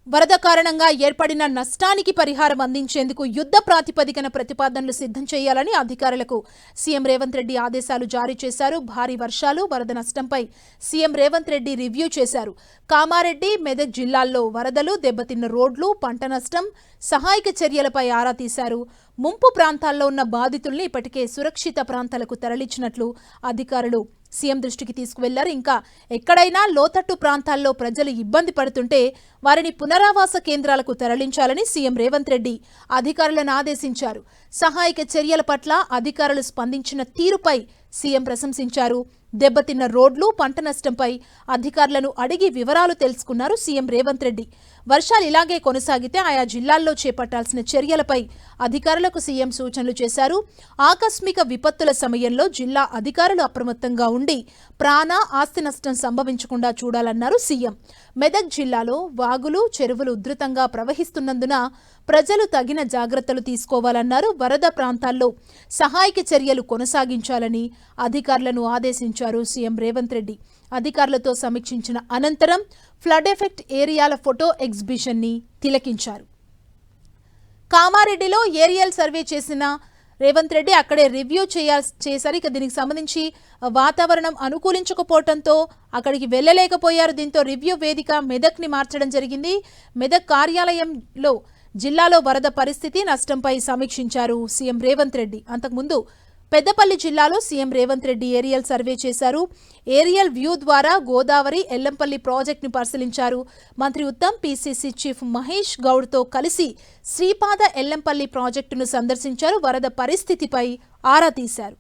వరద కారణంగా ఏర్పడిన నష్టానికి పరిహారం అందించేందుకు యుద్ధ ప్రాతిపదికన ప్రతిపాదనలు సిద్ధం చేయాలని అధికారులకు సీఎం రేవంత్ రెడ్డి ఆదేశాలు జారీ చేశారు. భారీ వర్షాలు, వరద నష్టంపై సీఎం రేవంత్ రెడ్డి రివ్యూ చేశారు. కామారెడ్డి, మెదక్ జిల్లాల్లో వరదలు, దెబ్బతిన్న రోడ్లు, పంట నష్టం, సహాయక చర్యలపై ఆరా తీశారు. ముంపు ప్రాంతాల్లో ఉన్న బాధితుల్ని ఇప్పటికే సురక్షిత ప్రాంతాలకు తరలించినట్లు అధికారులు సీఎం దృష్టికి తీసుకువెళ్లారు. ఇంకా ఎక్కడైనా లోతట్టు ప్రాంతాల్లో ప్రజలు ఇబ్బంది పడుతుంటే వారిని పునరావాస కేంద్రాలకు తరలించాలని సీఎం రేవంత్ రెడ్డి అధికారులను ఆదేశించారు. సహాయక చర్యల పట్ల అధికారులు స్పందించిన తీరుపై సీఎం ప్రశంసించారు. దెబ్బతిన్న రోడ్లు, పంట నష్టంపై అధికారులను అడిగి వివరాలు తెలుసుకున్నారు సీఎం రేవంత్ రెడ్డి. వర్షాలు ఇలాగే కొనసాగితే ఆయా జిల్లాల్లో చేపట్టాల్సిన చర్యలపై అధికారులకు సీఎం సూచనలు చేశారు. ఆకస్మిక విపత్తుల సమయంలో జిల్లా అధికారులు అప్రమత్తంగా ఉండి ప్రాణ, ఆస్తి నష్టం సంభవించకుండా చూడాలన్నారు సీఎం. మెదక్ జిల్లాలో వాగులు, చెరువులు ఉధృతంగా ప్రవహిస్తున్నందున ప్రజలు తగిన జాగ్రత్తలు తీసుకోవాలన్నారు. వరద ప్రాంతాల్లో సహాయక చర్యలు కొనసాగించాలని అధికారులను ఆదేశించారు సీఎం రేవంత్ రెడ్డి. అధికారులతో సమీక్షించిన అనంతరం ఫ్లడ్ ఎఫెక్ట్ ఏరియాల ఫోటో ఎగ్జిబిషన్ ని తిలకించారు. కామారెడ్డిలో ఏరియల్ సర్వే చేసిన రేవంత్ రెడ్డి అక్కడే రివ్యూ చేశారు. ఇక దీనికి సంబంధించి వాతావరణం అనుకూలించకపోవడంతో అక్కడికి వెళ్లలేకపోయారు. దీంతో రివ్యూ వేదిక మెదక్ ని మార్చడం జరిగింది. మెదక్ కార్యాలయంలో జిల్లాలో వరద పరిస్థితి, నష్టంపై సమీక్షించారు సీఎం రేవంత్ రెడ్డి. అంతకుముందు పెద్దపల్లి జిల్లాలో CM Revanth Reddy aerial survey చేశారు. ఏరియల్ వ్యూ ద్వారా గోదావరి, ఎల్లంపల్లి ప్రాజెక్టును పరిశీలించారు. మంత్రి ఉత్తమ్, పీసీసీ చీఫ్ మహేష్ గౌడ్తో కలిసి శ్రీపాద ఎల్లంపల్లి ప్రాజెక్టును సందర్శించారు. వరద పరిస్థితిపై ఆరా తీశారు.